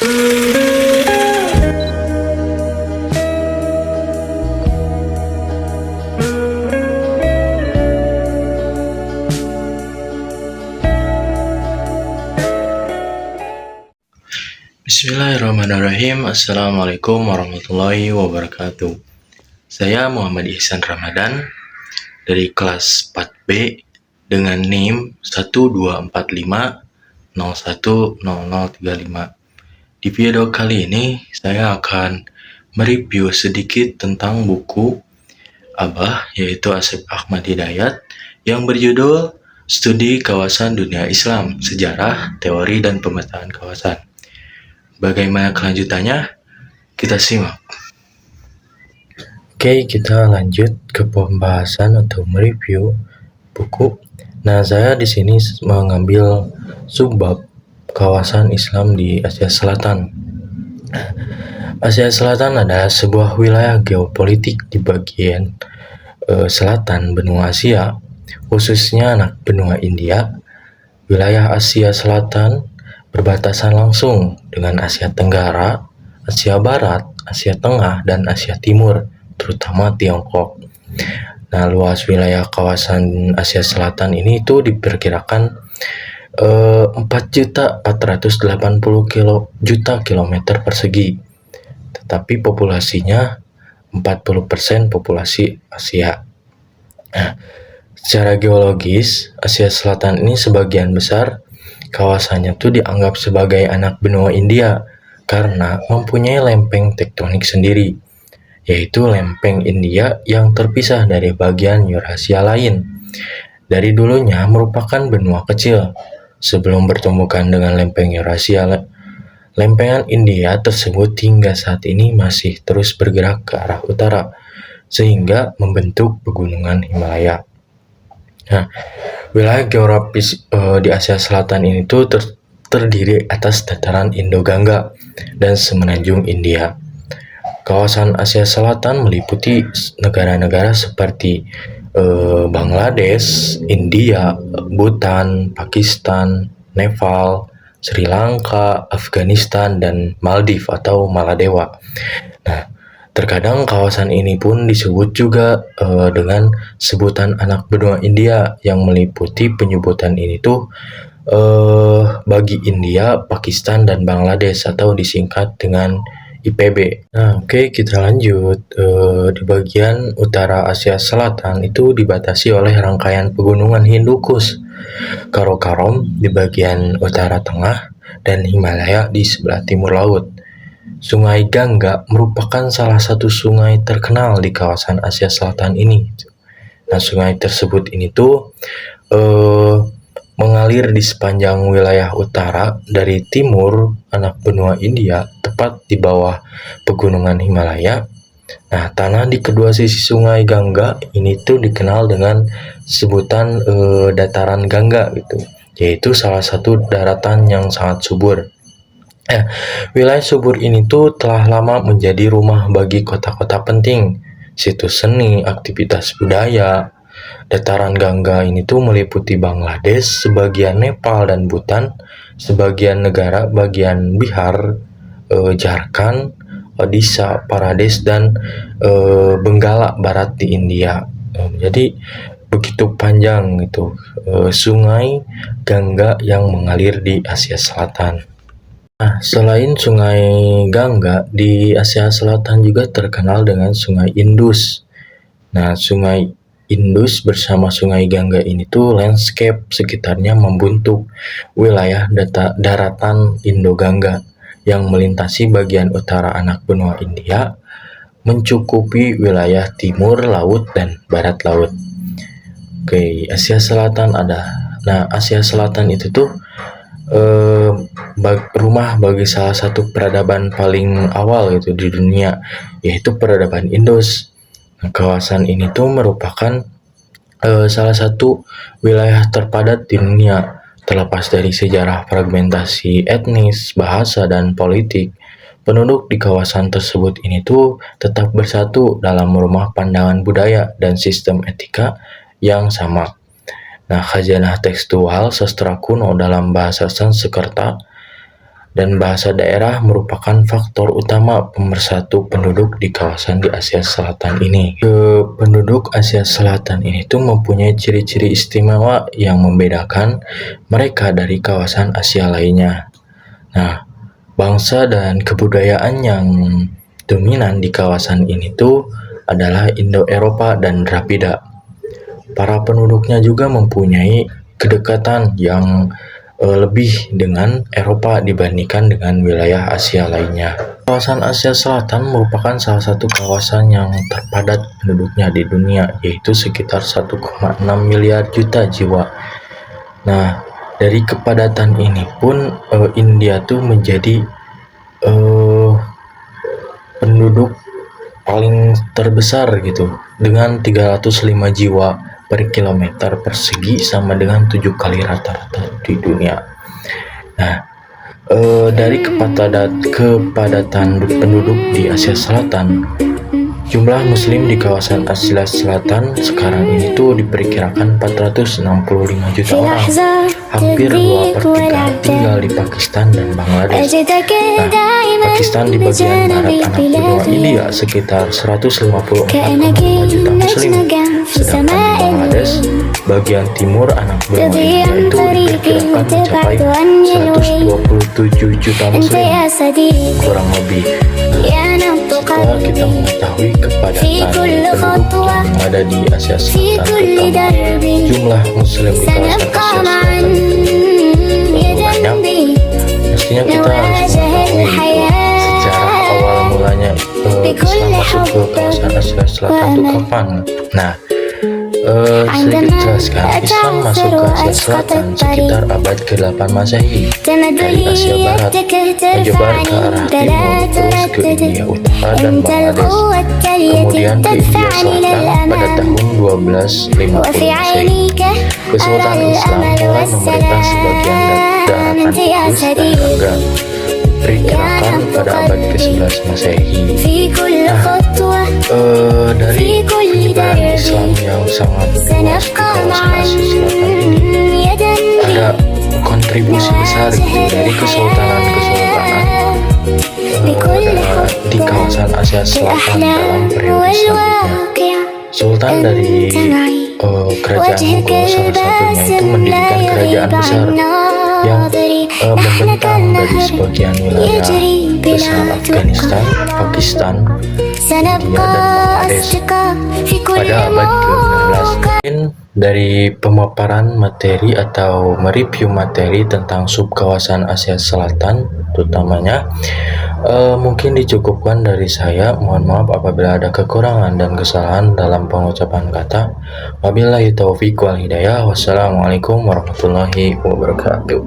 Bismillahirrahmanirrahim. Assalamualaikum warahmatullahi wabarakatuh. Saya Muhammad Ihsan Ramadan dari kelas 4B dengan NIM 1245010035. Di video kali ini saya akan mereview sedikit tentang buku Abah, yaitu Asep Ahmad Hidayat, yang berjudul Studi Kawasan Dunia Islam, Sejarah, Teori, dan Pemetaan Kawasan. Bagaimana kelanjutannya? Kita simak. Oke, kita lanjut ke pembahasan untuk mereview buku. Nah, saya di sini mengambil subbab kawasan Islam di Asia Selatan. Asia Selatan adalah sebuah wilayah geopolitik di bagian selatan benua Asia, khususnya anak benua India. Wilayah Asia Selatan berbatasan langsung dengan Asia Tenggara, Asia Barat, Asia Tengah, dan Asia Timur, terutama Tiongkok. Nah, luas wilayah kawasan Asia Selatan ini itu diperkirakan 4.480 juta kilometer persegi, tetapi populasinya 40% populasi Asia. Nah, secara geologis, Asia Selatan ini sebagian besar kawasannya tuh dianggap sebagai anak benua India karena mempunyai lempeng tektonik sendiri, yaitu lempeng India yang terpisah dari bagian Eurasia lain. Dari dulunya merupakan benua kecil. Sebelum bertumbukan dengan lempeng Eurasia, lempengan India tersebut hingga saat ini masih terus bergerak ke arah utara, sehingga membentuk pegunungan Himalaya. Nah, wilayah geografis di Asia Selatan ini tuh terdiri atas dataran Indo-Gangga dan semenanjung India. Kawasan Asia Selatan meliputi negara-negara seperti Bangladesh, India, Bhutan, Pakistan, Nepal, Sri Lanka, Afghanistan, dan Maldives atau Maladewa. Nah, terkadang kawasan ini pun disebut juga dengan sebutan anak benua India, yang meliputi penyebutan ini tuh bagi India, Pakistan, dan Bangladesh atau disingkat dengan IPB. Nah, oke, kita lanjut. Di bagian utara Asia Selatan itu dibatasi oleh rangkaian pegunungan Hindukush, Karakoram di bagian utara tengah, dan Himalaya di sebelah timur laut. Sungai Gangga merupakan salah satu sungai terkenal di kawasan Asia Selatan ini. Nah, sungai tersebut ini tuh mengalir di sepanjang wilayah utara dari timur anak benua India, tepat di bawah pegunungan Himalaya. Nah, tanah di kedua sisi sungai Gangga ini tuh dikenal dengan sebutan dataran Gangga gitu, yaitu salah satu daratan yang sangat subur. Wilayah subur ini tuh telah lama menjadi rumah bagi kota-kota penting, situs seni, aktivitas budaya. Dataran Gangga ini tuh meliputi Bangladesh, sebagian Nepal dan Bhutan, sebagian negara bagian Bihar, Jharkhand, Odisha, Pradesh, dan Benggala Barat di India. Jadi begitu panjang gitu sungai Gangga yang mengalir di Asia Selatan. Nah, selain sungai Gangga, di Asia Selatan juga terkenal dengan sungai Indus. Nah, sungai Indus bersama sungai Gangga ini tuh landscape sekitarnya membentuk wilayah daratan Indo-Gangga yang melintasi bagian utara anak benua India, mencukupi wilayah timur laut dan barat laut. Oke, Asia Selatan ada. Nah, Asia Selatan itu tuh rumah bagi salah satu peradaban paling awal gitu di dunia, yaitu peradaban Indus. Nah, kawasan ini tuh merupakan salah satu wilayah terpadat di dunia. Terlepas dari sejarah fragmentasi etnis, bahasa, dan politik, penduduk di kawasan tersebut ini tuh tetap bersatu dalam rumah pandangan budaya dan sistem etika yang sama. Nah, khazanah tekstual sastra kuno dalam bahasa Sanskerta dan bahasa daerah merupakan faktor utama pemersatu penduduk di kawasan di Asia Selatan ini. Penduduk Asia Selatan ini tuh mempunyai ciri-ciri istimewa yang membedakan mereka dari kawasan Asia lainnya. Nah, bangsa dan kebudayaan yang dominan di kawasan ini tuh adalah Indo-Eropa dan Drapida. Para penduduknya juga mempunyai kedekatan yang lebih dengan Eropa dibandingkan dengan wilayah Asia lainnya. Kawasan Asia Selatan merupakan salah satu kawasan yang terpadat penduduknya di dunia, yaitu sekitar 1,6 miliar juta jiwa. Nah, dari kepadatan ini pun India tuh menjadi penduduk paling terbesar gitu, dengan 305 jiwa per kilometer persegi, sama dengan 7 kali rata-rata di dunia. Nah, dari kepadatan penduduk di Asia Selatan, jumlah muslim di kawasan Asia Selatan sekarang ini tuh diperkirakan 465 juta orang. Hampir 2/3 tinggal di Pakistan dan Bangladesh. Nah, Pakistan di bagian barat anak benua India sekitar 154,5 juta muslim, sedangkan Bangladesh bagian timur anak benua India itu diperkirakan mencapai 127 juta muslim, kurang lebih. Setelah kita mengetahui kepadatan penduduk yang ada di Asia Selatan, terutama jumlah muslim di kawasan Asia Selatan banyak, pastinya kita harus mengetahui sejarah awal mulanya Islam masuk ke kawasan Asia Selatan itu kapan. Nah, sedikit jelaskan, Islam masuk ke Asia Selatan sekitar abad ke-8 Masehi dari Asia Barat, menyebar ke arah timur, terus ke India Utara dan Bangladesh, kemudian ke India Selatan pada tahun 1250 Masehi. Kesultanan Islam mulai memerintah sebagian daratan Kudus dan Gangga, diperkirakan pada abad ke-11 Masehi. Nah, dari penyebaran Islam yang sangat luas di kawasan Asia Selatan ini, ada kontribusi besar gitu dari kesultanan-kesultanan di kawasan Asia Selatan dalam periode selanjutnya. Sultan dari kerajaan Mughal salah satunya itu mendirikan kerajaan besar yang membentang dari sebagian wilayah besar Afghanistan, Pakistan, India, dan Bangladesh pada abad ke-16. Mungkin dari pemaparan materi atau mereview materi tentang subkawasan Asia Selatan terutamanya, mungkin dicukupkan dari saya. Mohon maaf apabila ada kekurangan dan kesalahan dalam pengucapan kata. Wabillahi taufiq wal hidayah. Wassalamualaikum warahmatullahi wabarakatuh.